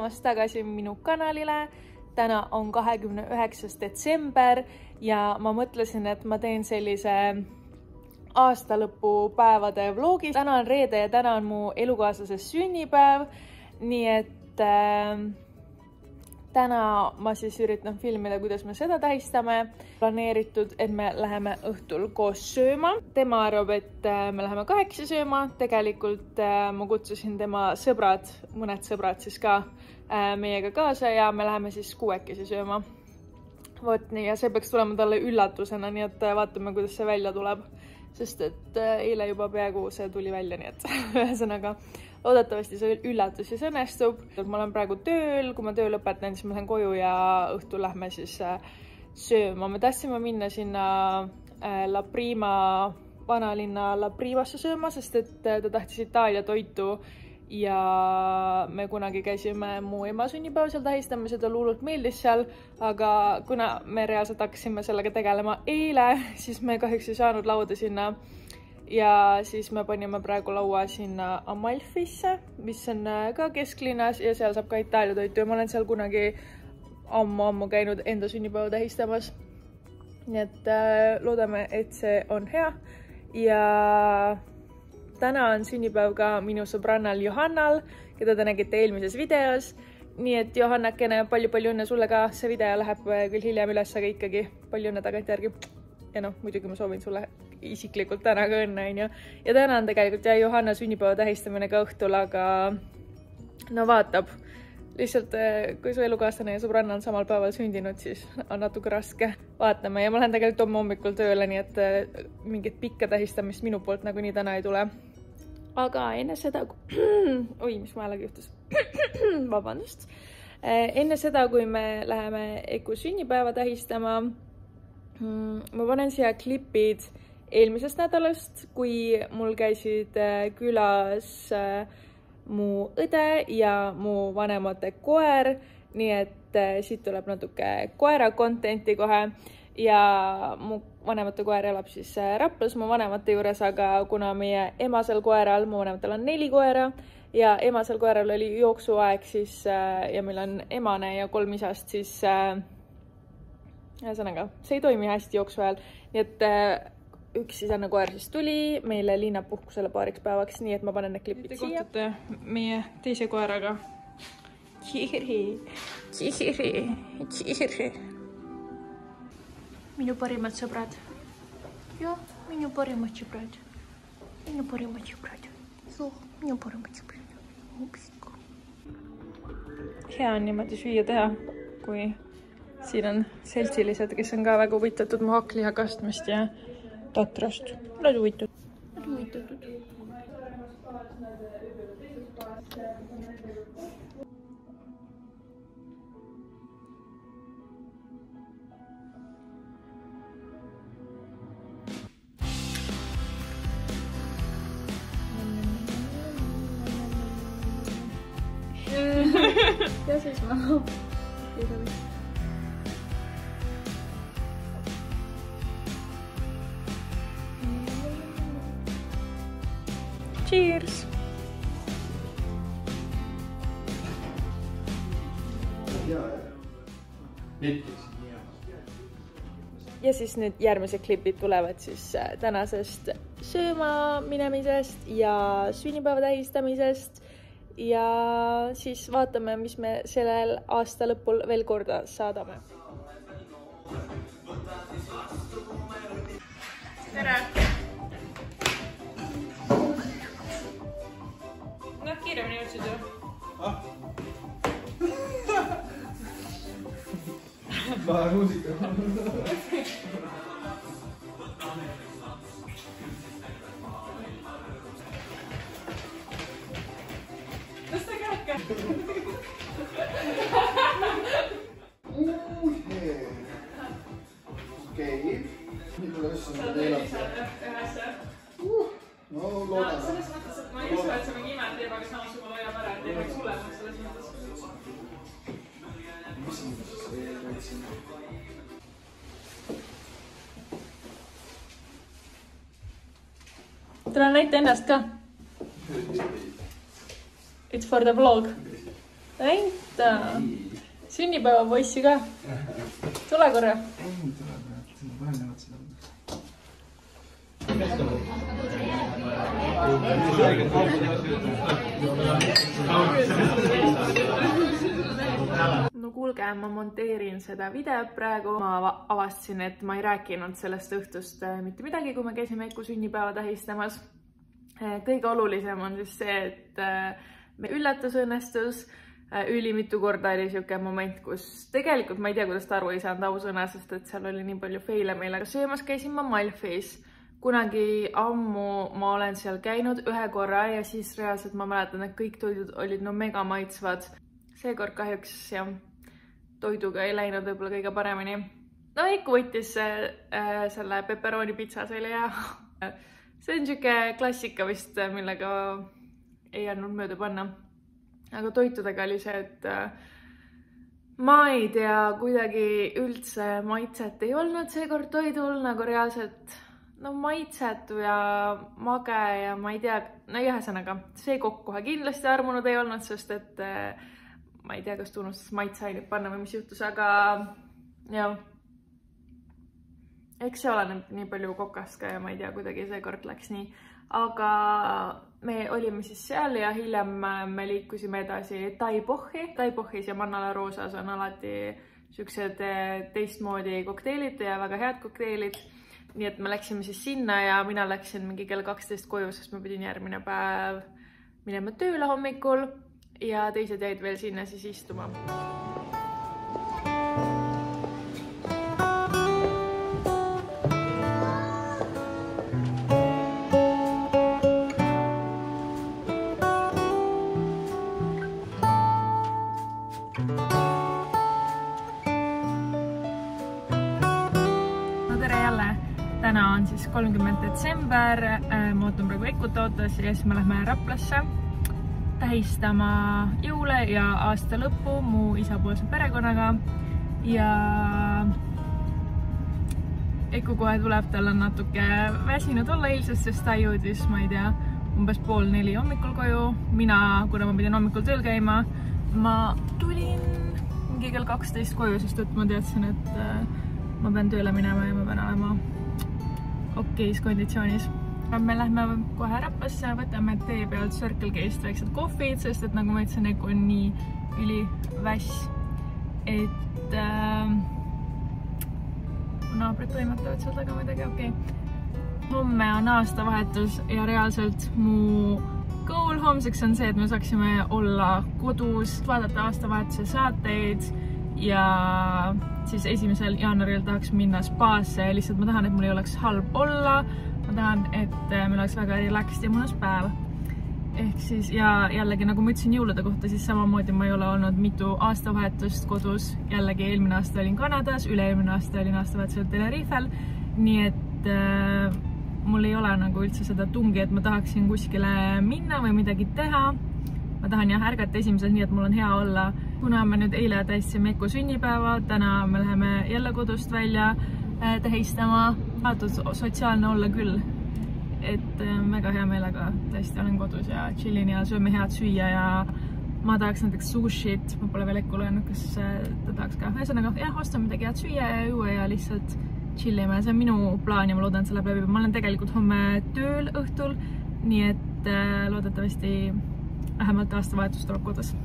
tulemast tagasi minu kanalile. Täna on 29. detsember ja ma mõtlesin, et ma teen sellise aastalõpupäevade vlogi. Täna on reede ja täna on mu elukaaslase sünnipäev, nii et täna ma siis üritan filmida, kuidas me seda tähistame. Planeeritud, et me läheme õhtul koos sööma. Tema arvab, et me läheme 8 sööma. Tegelikult ma kutsusin tema sõbrad, mõned sõbrad siis ka meiega kaasa ja me läheme siis 6 sööma. Vot nii, ja see peaks tulema talle üllatusena, nii et vaatame, kuidas see välja tuleb. Sest et eile juba peaaegu see tuli välja, nii et ühesõnaga loodetavasti see üllatus siis õnnestub. Ma olen praegu tööl, kui ma töö lõpetan, siis ma lähen koju ja õhtul lähme siis sööma. Me tahtsime minna sinna La Prima, vanalinna La Primasse sööma, sest et ta tahtis Itaalia toitu ja me kunagi käisime mu ema sünnipäeva seal tähistama, seda luulult meeldis seal, aga kuna me reaalselt hakkasime sellega tegelema eile, siis me kahjuks ei saanud lauda sinna. Ja siis me panime praegu laua sinna Amalfisse, mis on ka kesklinnas ja seal saab ka Itaalia toitu ja ma olen seal kunagi ammu käinud enda sünnipäeva tähistamas. Nii et loodame, et see on hea ja täna on sünnipäev ka minu sõbrannal Johannal, keda te nägite eelmises videos. Nii et Johannakene, palju õnne sulle ka. See video läheb küll hiljem üles, aga ikkagi palju õnne tagantjärgi. Ja muidugi ma soovin sulle isiklikult täna ka õnne. Ja täna on tegelikult Johanna sünnipäeva tähistamine ka õhtul, aga no vaatab. Lihtsalt, kui su elukaaslane ja sõbranna on samal päeval sündinud, siis on natuke raske. Vaatame ja ma lähen tegelikult homme hommikul tööle, nii et mingit pikka tähistamist minu poolt nagu nii täna ei tule. Aga enne seda, oi, mis maalaga juhtus? Vabandust. Enne seda, kui me läheme Eku sünnipäeva tähistama, ma panen siia klipid eelmisest nädalast, kui mul käisid külas mu õde ja mu vanemate koer, nii et siit tuleb natuke koera contenti kohe ja mu vanemate koer elab siis Raplas mu vanemate juures, aga kuna meie emasel koeral, mu vanematel on 4 koera ja emasel koeral oli jooksuaeg siis ja meil on emane ja 3 isast, siis ühesõnaga, see ei toimi hästi jooksu ajal, nii et üks isanne koer siis tuli meile linnapuhkusele paariks päevaks, nii et ma panen need klipid siia. Te kohtate meie teise koeraga. Kiri. Minu parimad sõbrad. Joo, minu parimad sõbrad. Minu parimad sõbrad. Minu parimad sõbrad. Upsiku. Hea on niimoodi süüa teha, kui siin on seltsilised, kes on ka väga huvitatud mu hakkliha kastmist ja tatrast. Nad huvitatud. Ja siis ma cheers! Ja siis nüüd järgmised klipid tulevad siis tänasest sööma minemisest ja sünnipäeva tähistamisest ja siis vaatame, mis me sellel aasta lõpul veel korda saadame. Tere! Kiiremini jõudsid ju? Ma muusika. Tõsta kähka! Okei. Nii pole üldse seda teelata. No, loodan. Selles mõttes, et ma ei usu, et see mingi ime teeb, aga samas juba loidab ära, et ei peaks hullemaks selles mõttes. Mis on see võtsin? Tule näita ennast ka. It's for the vlog. näita. Sünnipäeva poissi ka. Tule korra. Ei tule, vaja näevad seda. No kuulge, ma monteerin seda videot praegu. Ma avastasin, et ma ei rääkinud sellest õhtust mitte midagi, kui me käisime Eiku sünnipäeva tähistamas. Kõige olulisem on siis see, et me üllatus õnnestus. Ülimitu korda oli siuke moment, kus tegelikult ma ei tea, kuidas ta aru ei saanud ausõna, sest et seal oli nii palju feile meil. Aga söömas käisin ma Malfis. Kunagi ammu ma olen seal käinud ühe korra ja siis reaalselt ma mäletan, et kõik toidud olid no mega maitsvad. Seekord kahjuks jah, toiduga ei läinud võib-olla kõige paremini. No Eiku võttis selle pepperoni pitsa, see oli hea. See on siuke klassika vist, millega ei andnud mööda panna. Aga toitudega oli see, et ma ei tea, kuidagi üldse maitset ei olnud seekord toidul, nagu reaalselt no maitsetu ja mage ja ma ei tea, no ühesõnaga, see kokk kohe kindlasti armunud ei olnud, sest et ma ei tea, kas ta unustas maitseained panna või mis juhtus, aga jah, eks see oleneb nii palju kokast ka ja ma ei tea, kuidagi seekord läks nii. Aga me olime siis seal ja hiljem me liikusime edasi Taipohi. Taipohis ja Manala Roosas on alati siuksed teistmoodi kokteilid ja väga head kokteilid. Nii et me läksime siis sinna ja mina läksin mingi kell 12 koju, sest ma pidin järgmine päev minema tööle hommikul ja teised jäid veel sinna siis istuma. Täna on siis 30. detsember, ma ootan praegu Eikut ootas ja siis me lähme Raplasse tähistama jõule ja aasta lõppu mu isapoolse perekonnaga ja Eiku kohe tuleb, tal on natuke väsinud olla eilsest, sest ta jõudis, ma ei tea, umbes 3:30 hommikul koju. Mina, kuna ma pidin hommikul tööl käima, ma tulin mingi kell 12 koju, sest et ma teadsin, et ma pean tööle minema ja ma pean olema okeis konditsioonis. Me lähme kohe Raplasse, võtame tee pealt Circle K-st väiksed kohvid, sest et nagu ma ütlesin, Eiku on nii üliväss, et naabrid toimetavad seal taga midagi, okei. Homme on aastavahetus ja reaalselt mu goal homseks on see, et me saaksime olla kodus, vaadata aastavahetuse saateid ja siis 1. jaanuaril tahaks minna spaasse ja lihtsalt ma tahan, et mul ei oleks halb olla. Ma tahan, et meil oleks väga relaxed ja mõnus päev. Ehk siis, ja jällegi nagu ma ütlesin jõulude kohta, siis samamoodi ma ei ole olnud mitu aastavahetust kodus. Jällegi eelmine aasta olin Kanadas, üle-eelmine aasta olin aastavahetusel Tenerifel. Nii et mul ei ole nagu üldse seda tungi, et ma tahaksin kuskile minna või midagi teha. Ma tahan jah ärgata esimesel nii, et mul on hea olla. Kuna me nüüd eile tähistasime Eiku sünnipäeva, täna me läheme jälle kodust välja tähistama. Vaatad sotsiaalne olla küll, et väga hea meelega tõesti olen kodus ja chillin ja sööme head süüa ja ma tahaks näiteks sushit, ma pole veel Eiku löönud, kas ta tahaks ka. Ühesõnaga, jah, ostan midagi head süüa ja juua ja lihtsalt chillime. See on minu plaan ja ma loodan, et see läheb läbi. Ma olen tegelikult homme tööl õhtul, nii et loodetavasti vähemalt aastavahetus tuleb kodus.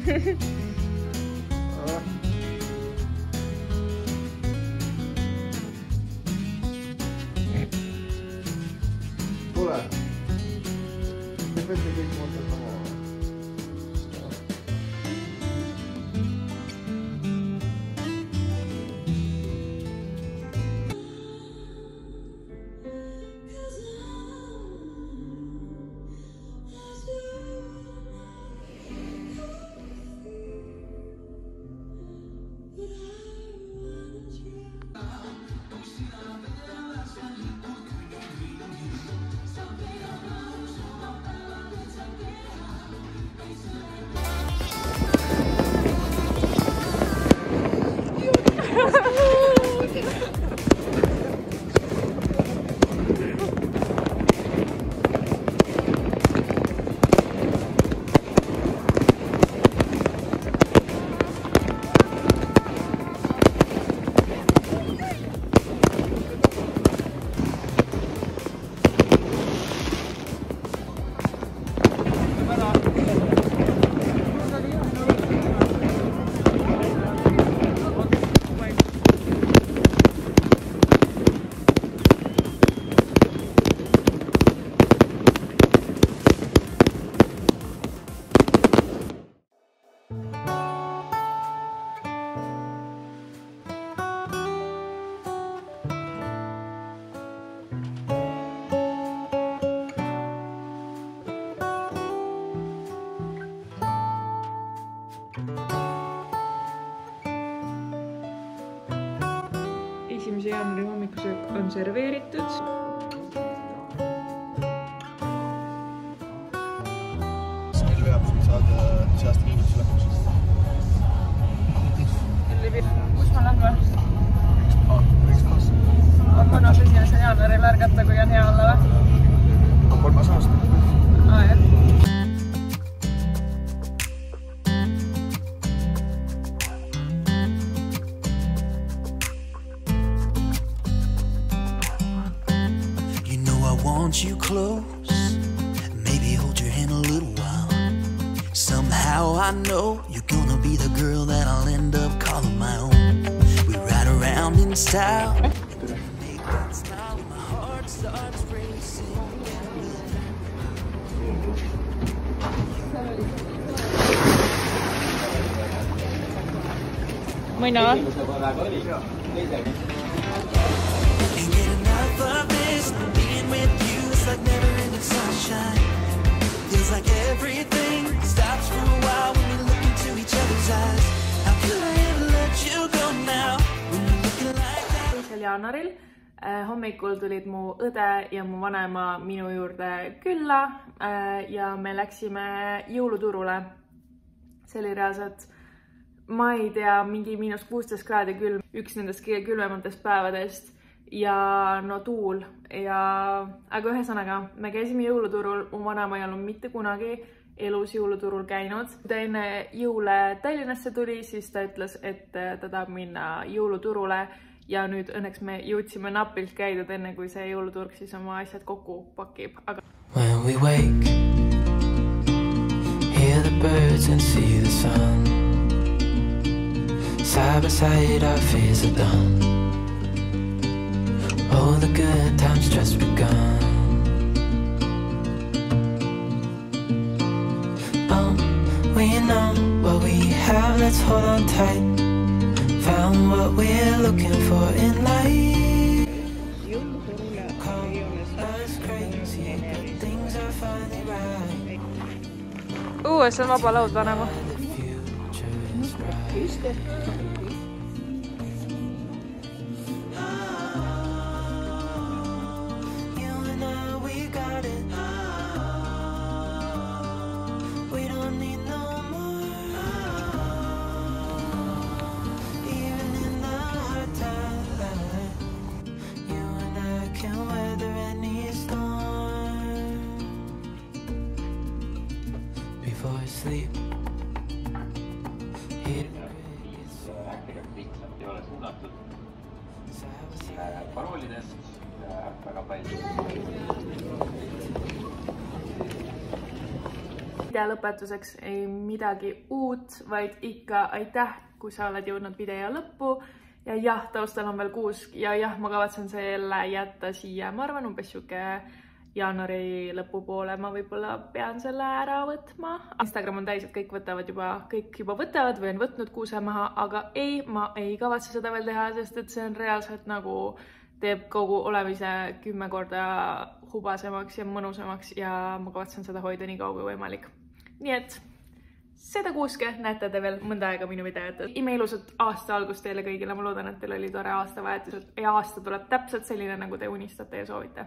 Tule. Me võtte kõik mõtled oma. Jaanuari hommikusöök on serveeritud. Meil veab saada seast viimiseks lõpuks. Kus ma lähme? Rikspaas. On mõnus 1. jaanuaril ärgata, kui on hea olla või? On 3. aasta. Jah. Want you close, maybe hold your hand a little while. Somehow I know you're gonna be the girl that I'll end up calling my own. We ride around in style. Make that smile when my heart starts racing. Mõina? Can't get enough of this. Being with you is like never-ending sunshine. Feels like everything stops for a while when we look into each other's eyes. How could I ever let you go now when you're looking like that? 2. jaanuaril hommikul tulid mu õde ja mu vanema minu juurde külla ja me läksime jõuluturule. See oli reaalselt, ma ei tea, mingi -16 kraadi külm, üks nendest kõige külmematest päevadest. Ja no tuul aga ühesõnaga me käisime jõuluturul, mu vanema ei olnud mitte kunagi elus jõuluturul käinud. Kui ta enne jõule Tallinnasse tuli, siis ta ütles, et ta tahab minna jõuluturule ja nüüd õnneks me jõudsime napilt käidud enne, kui see jõuluturg siis oma asjad kokku pakib. When we wake, hear the birds and see the sun. Side by side our fears are done. All the good times just begun. We know what we have, let's hold on tight. Found what we're looking for in life. Call us crazy, but things are finally right. See on vaba laud vanema. Sleep. Paroolidest väga palju. video lõpetuseks ei midagi uut, vaid ikka aitäh, kui sa oled jõudnud video lõppu. Ja jah, taustal on veel kuusk ja jah, ma kavatsen selle jätta siia, ma arvan, umbes siuke jaanuari lõpupoole ma võib-olla pean selle ära võtma. Instagram on täis, et kõik juba võtavad või on võtnud kuuse maha, aga ei, ma ei kavatse seda veel teha, sest et see on reaalselt nagu teeb kogu olemise 10 korda hubasemaks ja mõnusamaks ja ma kavatsen seda hoida nii kaua kui võimalik. Nii et seda kuuske näete te veel mõnda aega minu videotes. Imeilusat aasta algust teile kõigile, ma loodan, et teil oli tore aastavahetus ja aasta tuleb täpselt selline, nagu te unistate ja soovite.